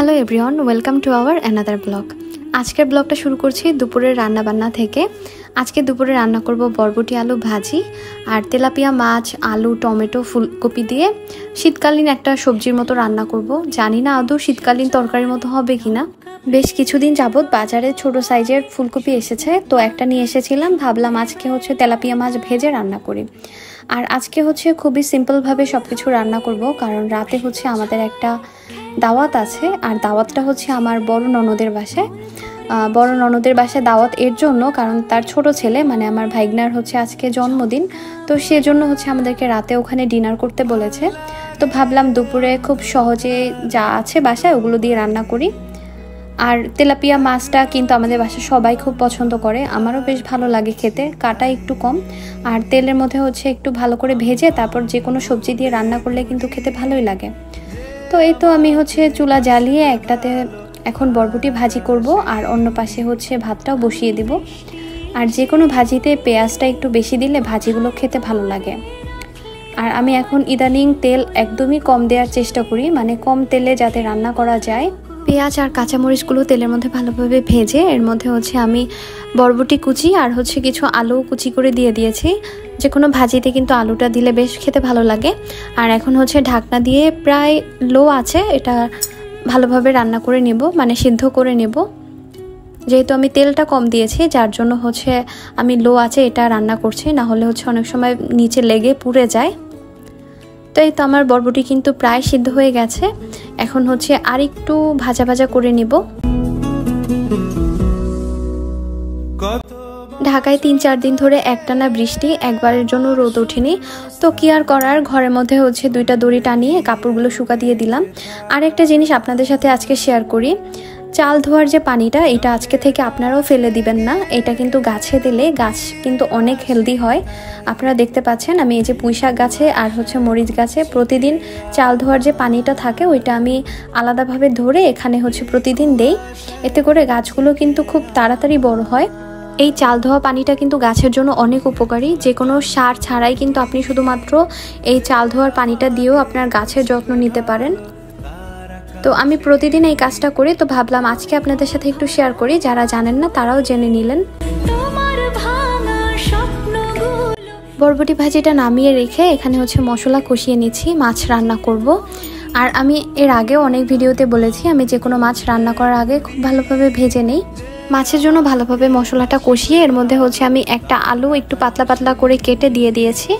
Hello everyone, welcome to our another blog. আজকের ব্লগটা শুরু করছি দুপুরের রান্নাবান্না থেকে। আজকে দুপুরে রান্না করব বরবটি আলু ভাজি আর তেলাপিয়া মাছ, আলু, টমেটো, ফুলকপি দিয়ে শীতকালীন একটা সবজির মতো রান্না করব। জানি না আদৌ শীতকালীন তরকারির মতো হবে কিনা। বেশ কিছুদিন যাবত বাজারে ছোট সাইজের ফুলকপি এসেছে, তো একটা নিয়ে এসেছিলাম। ভাবলাম আজকে তেলাপিয়া মাছ ভেজে রান্না করি। আর আজকে খুবই সিম্পলভাবে সব কিছু রান্না করব, কারণ রাতে আমাদের একটা দাওয়াত আছে। আর দাওয়াতটা আমার বড় ননদের বাসায় দাওয়াত এর জন্য, কারণ তার ছোট ছেলে মানে আমার ভাইগনার আজকে জন্মদিন। তো সেজন্য আমাদেরকে রাতে ওখানে ডিনার করতে বলেছে। তো ভাবলাম দুপুরে খুব সহজে যা আছে বাসায় ওগুলো দিয়ে রান্না করি। আর তেলাপিয়া মাছটা কিন্তু আমাদের বাসায় সবাই খুব পছন্দ করে, আমারও বেশ ভালো লাগে খেতে। কাটা একটু কম আর তেলের মধ্যে একটু ভালো করে ভেজে তারপর যে কোনো সবজি দিয়ে রান্না করলে কিন্তু খেতে ভালোই লাগে। তো এই তো আমি চুলা জ্বালিয়ে একটাতে এখন বরবটি ভাজি করব, আর অন্য পাশে ভাতটাও বসিয়ে দিব। আর যে কোনো ভাজিতে পেঁয়াজটা একটু বেশি দিলে ভাজিগুলো খেতে ভালো লাগে। আর আমি এখন ইদানিং তেল একদমই কম দেওয়ার চেষ্টা করি, মানে কম তেলে যাতে রান্না করা যায়। পেঁয়াজ আর কাঁচামরিচগুলো তেলের মধ্যে ভালোভাবে ভেজে এর মধ্যে আমি বরবটি কুচি আর কিছু আলু কুচি করে দিয়ে দিয়েছি। যে কোনো ভাজিতে কিন্তু আলুটা দিলে বেশ খেতে ভালো লাগে। আর এখন ঢাকনা দিয়ে প্রায় লো আছে এটা ভালোভাবে রান্না করে নেব, মানে সিদ্ধ করে নেব। যেহেতু আমি তেলটা কম দিয়েছি যার জন্য আমি লো আছে এটা রান্না করছি, না হলে অনেক সময় নিচে লেগে পুড়ে যায়। তো এই তো আমার বরবটি কিন্তু প্রায় সিদ্ধ হয়ে গেছে। এখন আর একটু ভাজা ভাজা করে নিব। ঢাকায় ৩-৪ দিন ধরে একটানা বৃষ্টি, একবারের জন্য রোদ ওঠেনি। তো কি আর করার, ঘরের মধ্যে 2টা দড়ি টানিয়ে কাপড়গুলো শুকা দিয়ে দিলাম। আর একটা জিনিস আপনাদের সাথে আজকে শেয়ার করি, চাল ধোয়ার যে পানিটা এটা আজকে থেকে আপনারাও ফেলে দিবেন না। এটা কিন্তু গাছে দিলে গাছ কিন্তু অনেক হেলদি হয়। আপনারা দেখতে পাচ্ছেন আমি এই যে পুঁইশাক গাছে আর মরিচ গাছে প্রতিদিন চাল ধোয়ার যে পানিটা থাকে ওইটা আমি আলাদাভাবে ধরে এখানে প্রতিদিন দেই। এতে করে গাছগুলো কিন্তু খুব তাড়াতাড়ি বড় হয়। এই চাল ধোয়া পানিটা কিন্তু গাছের জন্য অনেক উপকারী। যে কোনো সার ছাড়াই কিন্তু আপনি শুধুমাত্র এই চাল ধোয়ার পানিটা দিয়েও আপনার গাছের যত্ন নিতে পারেন। তো আমি প্রতিদিন এই কাজটা করি, তো ভাবলাম আজকে আপনাদের সাথে একটু শেয়ার করি, যারা জানেন না তারাও জেনে নিলেন। বরবটি ভাজিটা নামিয়ে রেখে এখানে মশলা কষিয়ে নিচ্ছি, মাছ রান্না করব। আর আমি এর আগেও অনেক ভিডিওতে বলেছি আমি যে কোনো মাছ রান্না করার আগে খুব ভালোভাবে ভেজে নেই। মাছের জন্য ভালোভাবে মশলাটা কষিয়ে এর মধ্যে আমি একটা আলু একটু পাতলা পাতলা করে কেটে দিয়ে দিয়েছি।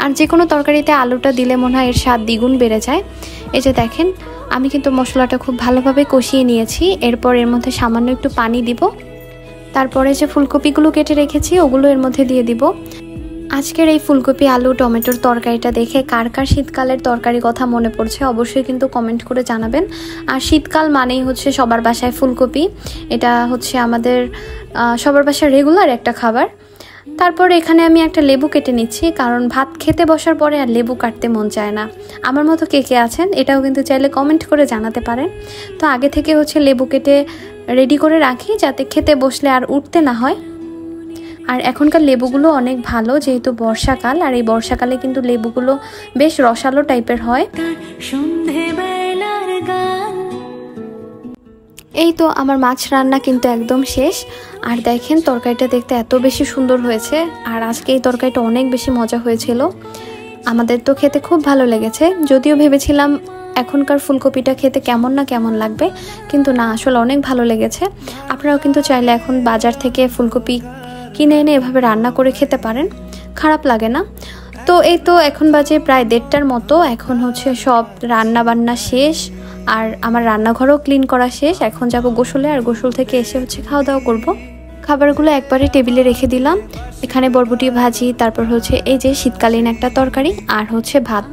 আর যে কোনো তরকারিতে আলুটা দিলে মনে হয় এর স্বাদ দ্বিগুণ বেড়ে যায়। এই যে দেখেন আমি কিন্তু মশলাটা খুব ভালোভাবে কষিয়ে নিয়েছি। এরপর এর মধ্যে সামান্য একটু পানি দিব। তারপরে যে ফুলকপিগুলো কেটে রেখেছি ওগুলো এর মধ্যে দিয়ে দিব। আজকের এই ফুলকপি আলু টমেটোর তরকারিটা দেখে কার কার শীতকালের তরকারি কথা মনে পড়ছে অবশ্যই কিন্তু কমেন্ট করে জানাবেন। আর শীতকাল মানেই সবার বাসায় ফুলকপি, এটা আমাদের সবার বাসায় রেগুলার একটা খাবার। তারপর এখানে আমি একটা লেবু কেটে নিচ্ছি, কারণ ভাত খেতে বসার পরে আর লেবু কাটতে মন চায় না। আমার মতো কে কে আছেন এটাও কিন্তু চাইলে কমেন্ট করে জানাতে পারেন। তো আগে থেকে লেবু কেটে রেডি করে রাখি যাতে খেতে বসলে আর উঠতে না হয়। আর এখনকার লেবুগুলো অনেক ভালো, যেহেতু বর্ষাকাল, আর এই বর্ষাকালে কিন্তু লেবুগুলো বেশ রসালো টাইপের হয়। এই তো আমার মাছ রান্না কিন্তু একদম শেষ। আর দেখেন তরকারিটা দেখতে এত বেশি সুন্দর হয়েছে। আর আজকে এই তরকারিটা অনেক বেশি মজা হয়েছিল, আমাদের তো খেতে খুব ভালো লেগেছে। যদিও ভেবেছিলাম এখনকার ফুলকপিটা খেতে কেমন না কেমন লাগবে, কিন্তু না, আসলে অনেক ভালো লেগেছে। আপনারাও কিন্তু চাইলে এখন বাজার থেকে ফুলকপি কিনে এনে এভাবে রান্না করে খেতে পারেন, খারাপ লাগে না। তো এই তো এখন বাজে প্রায় 1:30টার মতো। এখন সব রান্না বান্না শেষ, আর আমার রান্নাঘরও ক্লিন করা শেষ। এখন যাব গোসলে, আর গোসল থেকে এসে খাওয়া দাওয়া করব। খাবারগুলো একবারে টেবিলে রেখে দিলাম। এখানে বরবটি ভাজি, তারপর এই যে শীতকালীন একটা তরকারি, আর ভাত।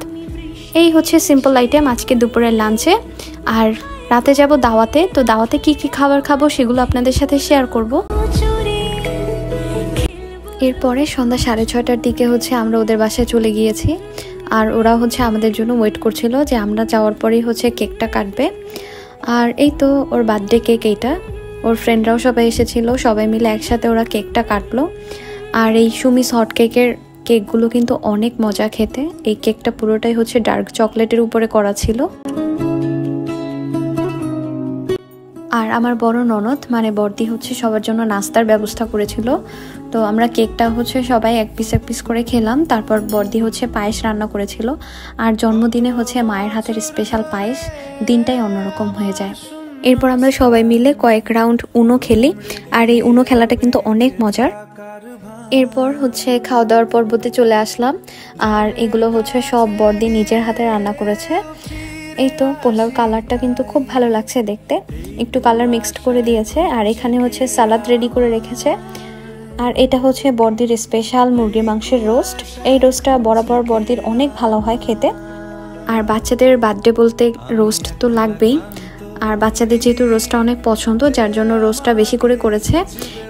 এই সিম্পল আইটেম আজকে দুপুরের লাঞ্চে। আর রাতে যাব দাওয়াতে। তো দাওয়াতে কি কি খাবার খাবো সেগুলো আপনাদের সাথে শেয়ার করব। এরপরে সন্ধ্যা 6:30টার দিকে আমরা ওদের বাসায় চলে গিয়েছি। আর ওরা আমাদের জন্য ওয়েট করছিল যে আমরা যাওয়ার পরেই কেকটা কাটবে। আর এই তো ওর বার্থডে কেক এইটা, ওর ফ্রেন্ডরাও সবাই এসেছিল, সবাই মিলে একসাথে ওরা কেকটা কাটলো। আর এই সুমিস হট কেকের কেকগুলো কিন্তু অনেক মজা খেতে। এই কেকটা পুরোটাই ডার্ক চকলেটের উপরে করা ছিল। আর আমার বড় ননদ মানে বর্দি হচ্ছে সবার জন্য নাস্তার ব্যবস্থা করেছিল। তো আমরা কেকটা হচ্ছে সবাই এক পিস করে খেলাম। তারপর বর্দি হচ্ছে পায়েস রান্না করেছিল। আর জন্মদিনে হচ্ছে মায়ের হাতের স্পেশাল পায়েস, দিনটাই অন্যরকম হয়ে যায়। এরপর আমরা সবাই মিলে কয়েক রাউন্ড উনো খেলি, আর এই উনো খেলাটা কিন্তু অনেক মজার। এরপর হচ্ছে খাওয়া দাওয়ার পর্বতে চলে আসলাম। আর এগুলো হচ্ছে সব বর্দি নিজের হাতে রান্না করেছে। এই তো পোলাও কালারটা কিন্তু খুব ভালো লাগছে দেখতে, একটু কালার মিক্সড করে দিয়েছে। আর এখানে হচ্ছে সালাদ রেডি করে রেখেছে। আর এটা হচ্ছে বর্দির স্পেশাল মুরগির মাংসের রোস্ট। এই রোস্টটা বরাবর বর্দির অনেক ভালো হয় খেতে। আর বাচ্চাদের বার্থডে বলতে রোস্ট তো লাগবেই, আর বাচ্চাদের যেহেতু রোস্টটা অনেক পছন্দ, যার জন্য রোস্টটা বেশি করে করেছে।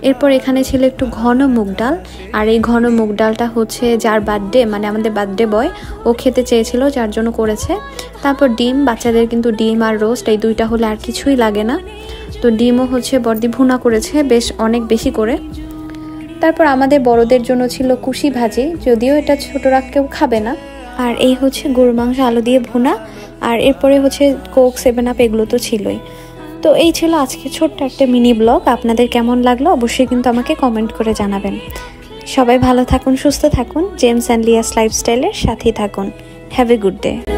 এরপর এখানে ছিল একটু ঘন মুগ ডাল। আর এই ঘন মুগ ডালটা হচ্ছে যার বার্থডে মানে আমাদের বার্থডে বয়, ও খেতে চেয়েছিল, যার জন্য করেছে। তারপর ডিম, বাচ্চাদের কিন্তু ডিম আর রোস্ট এই দুইটা হলে আর কিছুই লাগে না। তো ডিমও হচ্ছে বর্দি ভুনা করেছে বেশ অনেক বেশি করে। তারপর আমাদের বড়দের জন্য ছিল কুশি ভাজি, যদিও এটা ছোটরা কেউ খাবে না। আর এই হচ্ছে গরুর মাংস আলু দিয়ে ভুনা। আর এরপরে হচ্ছে কোক, 7 আপ এগুলো তো ছিলই। তো এই ছিল আজকে ছোট্ট একটা মিনি ব্লগ। আপনাদের কেমন লাগলো অবশ্যই কিন্তু আমাকে কমেন্ট করে জানাবেন। সবাই ভালো থাকুন, সুস্থ থাকুন, জেমস অ্যান্ড লিয়াস লাইফস্টাইলের সাথেই থাকুন। Have a good day.